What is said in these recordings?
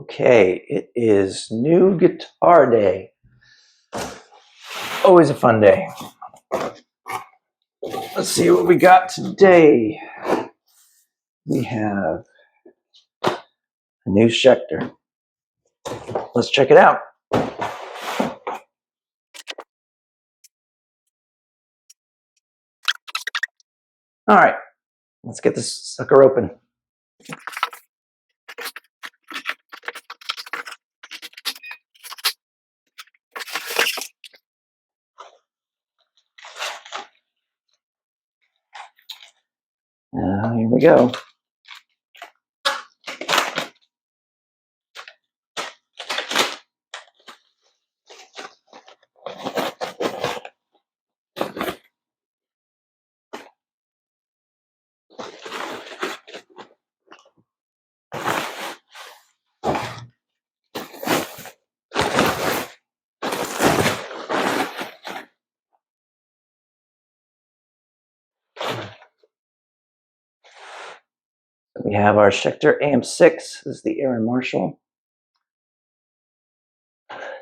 Okay, it is new guitar day. Always a fun day. Let's see what we got today. We have a new Schecter. Let's check it out. All right, let's get this sucker open. Here we go. We have our Schecter AM6. This is the Aaron Marshall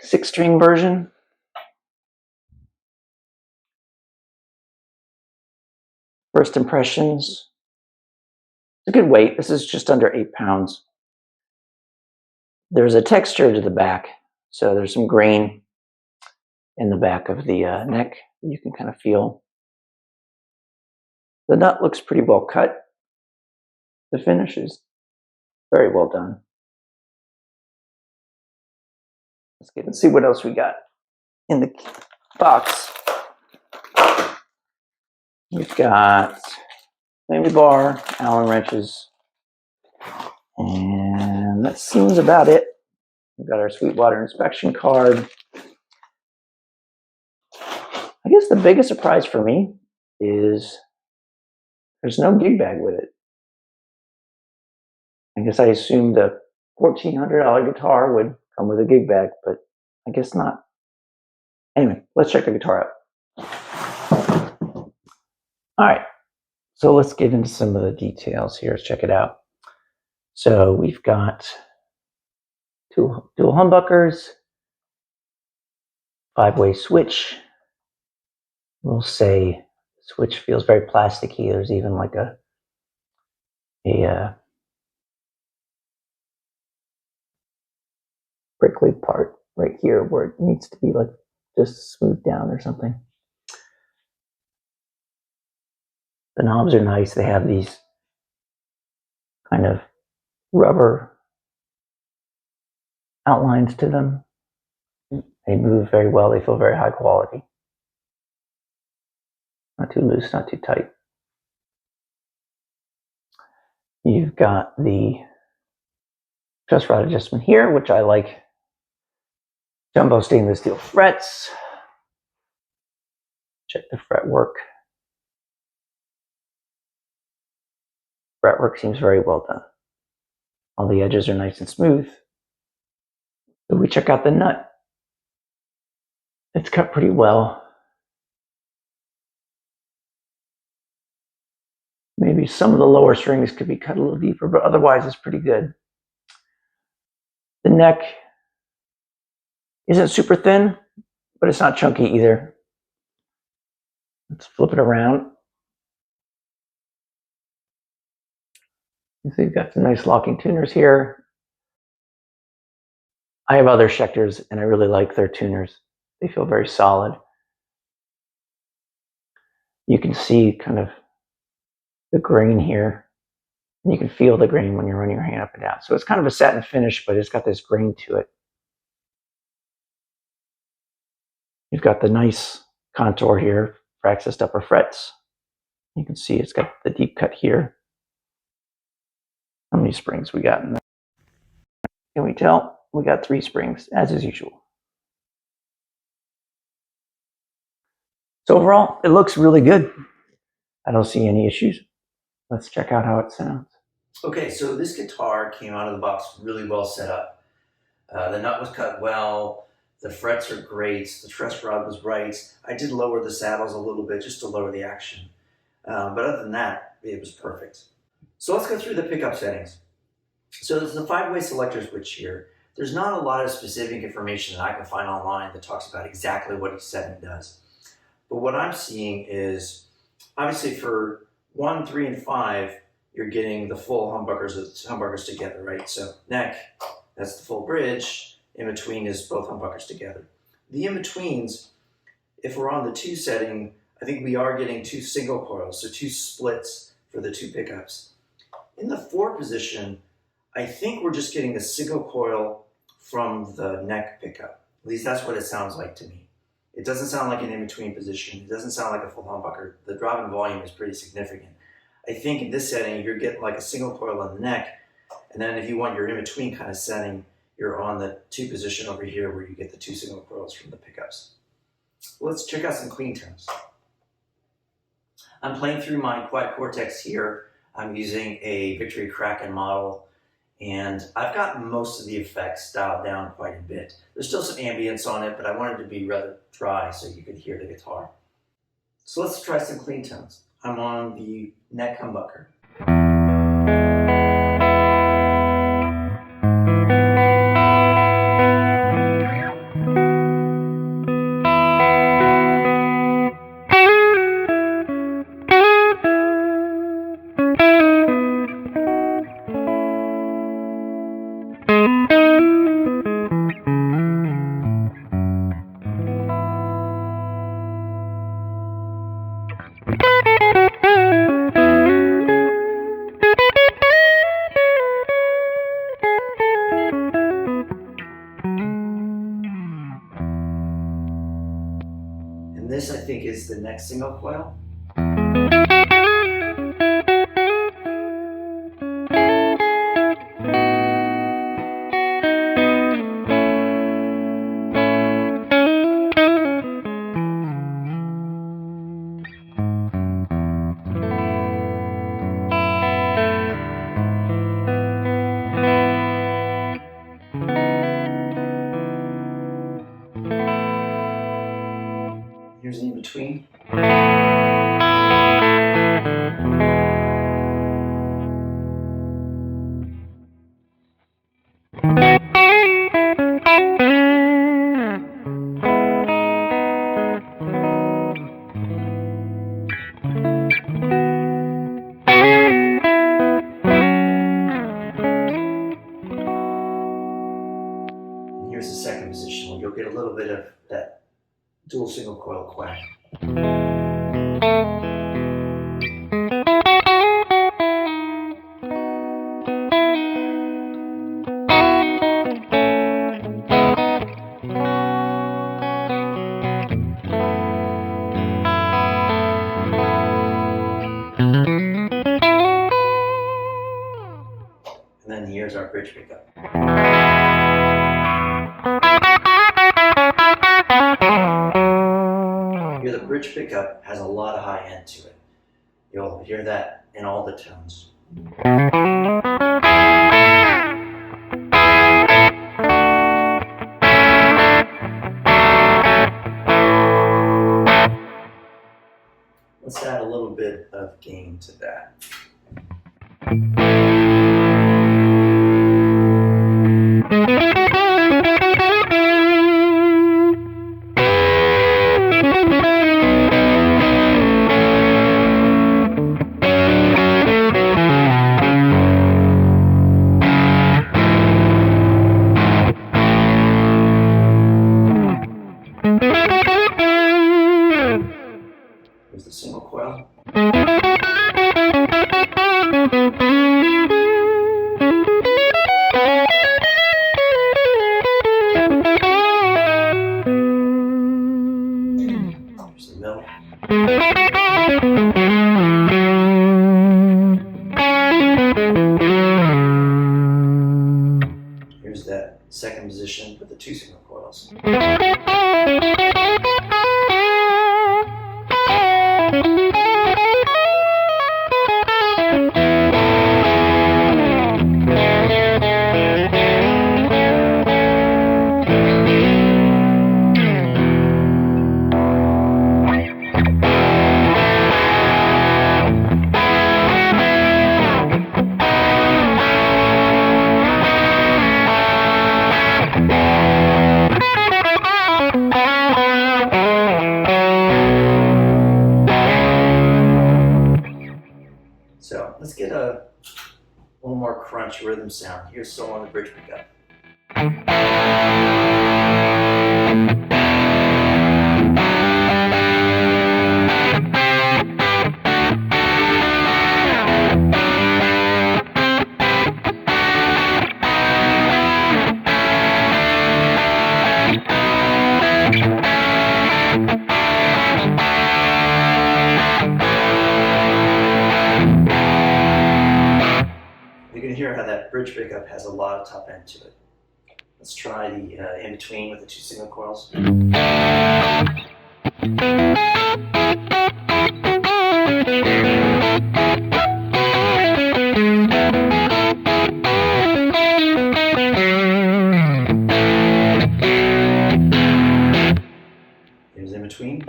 6-string version. First impressions. It's a good weight. This is just under 8 pounds. There's a texture to the back, so there's some grain in the back of the neck that you can kind of feel. The nut looks pretty well cut. The finish is very well done. Let's get and see what else we got in the box. We've got maybe bar, Allen wrenches, and that seems about it. We've got our Sweetwater inspection card. I guess the biggest surprise for me is there's no gig bag with it. I guess I assumed a $1,400 guitar would come with a gig bag, but I guess not. Anyway, let's check the guitar out. All right, so let's get into some of the details here. Let's check it out. So we've got dual humbuckers, 5-way switch. We'll say switch feels very plasticky. There's even like a prickly part right here where it needs to be like just smoothed down or something. The knobs are nice. They have these kind of rubber outlines to them. They move very well. They feel very high quality. Not too loose, not too tight. You've got the truss rod adjustment here, which I like. Jumbo stainless steel frets. Check the fretwork. Fretwork seems very well done. All the edges are nice and smooth. So we check out the nut. It's cut pretty well. Maybe some of the lower strings could be cut a little deeper, but otherwise it's pretty good. The neck isn't super thin, but it's not chunky either. Let's flip it around. So you've got some nice locking tuners here. I have other Schecters and I really like their tuners. They feel very solid. You can see kind of the grain here. And you can feel the grain when you're running your hand up and down. So it's kind of a satin finish, but it's got this grain to it. You've got the nice contour here for accessed upper frets. You can see it's got the deep cut here. How many springs we got in there? Can we tell? We got 3 springs, as is usual. So overall, it looks really good. I don't see any issues. Let's check out how it sounds. Okay, so this guitar came out of the box really well set up. The nut was cut well. The frets are great. The truss rod was right. I did lower the saddles a little bit just to lower the action. But other than that, it was perfect. So let's go through the pickup settings. So there's the 5-way selector switch here. There's not a lot of specific information that I can find online that talks about exactly what each setting does. But what I'm seeing is, obviously for 1, 3, and 5, you're getting the full humbuckers together, right? So neck, that's the full bridge. In between is both humbuckers together. The in-betweens, if we're on the 2 setting, I think we are getting 2 single coils, so 2 splits for the 2 pickups. In the 4 position, I think we're just getting a single coil from the neck pickup. At least that's what it sounds like to me. It doesn't sound like an in-between position. It doesn't sound like a full humbucker. The drop in volume is pretty significant. I think in this setting, you're getting like a single coil on the neck, and then if you want your in-between kind of setting, you're on the 2 position over here where you get the 2 single coils from the pickups. Let's check out some clean tones. I'm playing through my Quiet Cortex here. I'm using a Victory Kraken model, and I've got most of the effects dialed down quite a bit. There's still some ambience on it, but I wanted it to be rather dry so you could hear the guitar. So let's try some clean tones. I'm on the neck humbucker. And this, I think, is the next single coil. Here's the in-between. And here's the second position where you'll get a little bit of that dual single coil quack. And then here's our bridge pickup. Here, the bridge pickup has a lot of high end to it. You'll hear that in all the tones. Let's add a little bit of gain to that. Here's the single coil. Here's the middle. Here's that second position with the 2 single coils. So let's get a little more crunch rhythm sound. Here's solo on the bridge pickup. You can hear how that bridge pickup has a lot of top end to it. Let's try the in-between with the 2 single coils. Here's in-between.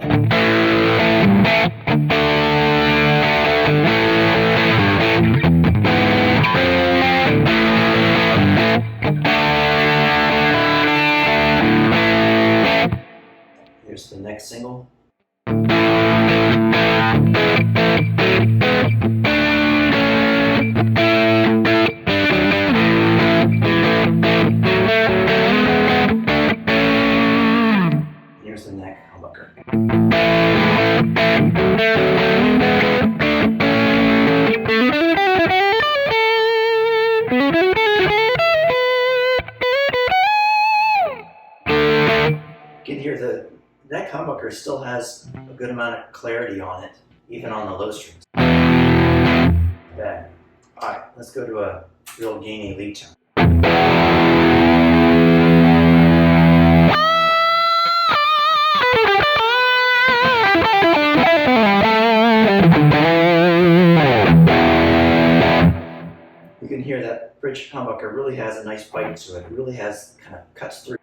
Here's the next single. Here's the neck humbucker. You can hear the neck humbucker still has a good amount of clarity on it, even on the low strings. Bad. Alright, let's go to a real gainy lead tone. You can hear that bridge humbucker really has a nice bite to it. It really has kind of cuts through.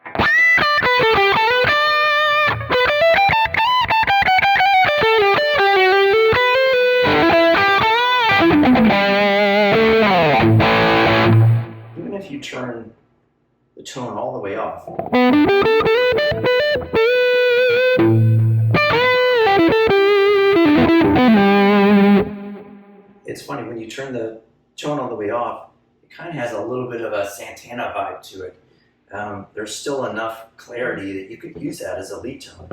Even if you turn the tone all the way off, it's funny, when you turn the tone all the way off, it kind of has a little bit of a Santana vibe to it. There's still enough clarity that you could use that as a lead tone.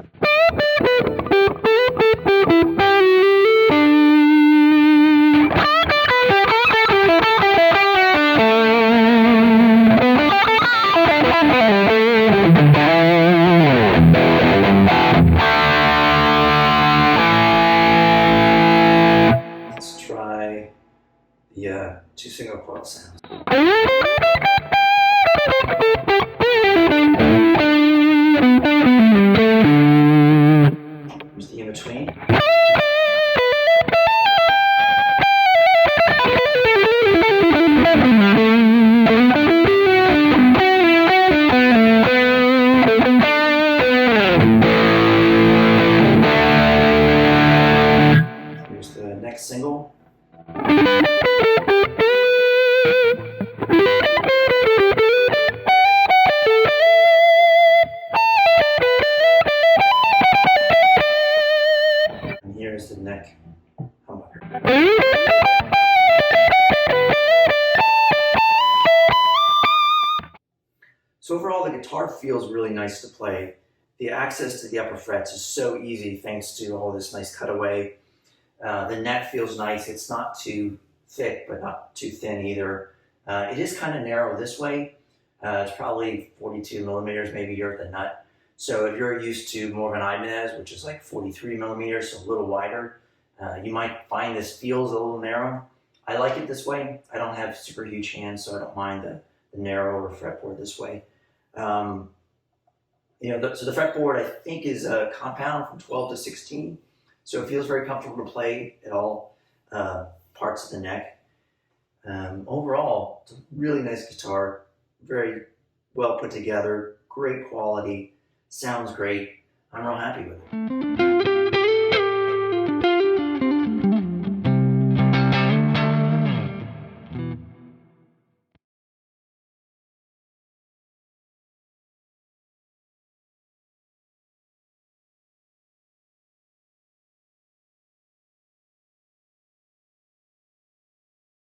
Let's try the 2 single coil sound. Here's the in-between. Here's the next single. And here's the neck humbucker. So overall, the guitar feels really nice to play. The access to the upper frets is so easy thanks to all this nice cutaway. The neck feels nice. It's not too thick, but not too thin either. It is kind of narrow this way. It's probably 42 millimeters, maybe you're at the nut. So if you're used to more of an Ibanez, which is like 43 millimeters, so a little wider, you might find this feels a little narrow. I like it this way. I don't have super huge hands, so I don't mind the narrower fretboard this way. So the fretboard, I think, is a compound from 12 to 16. So it feels very comfortable to play at all parts of the neck. Overall, it's a really nice guitar, very well put together, great quality, sounds great. I'm real happy with it.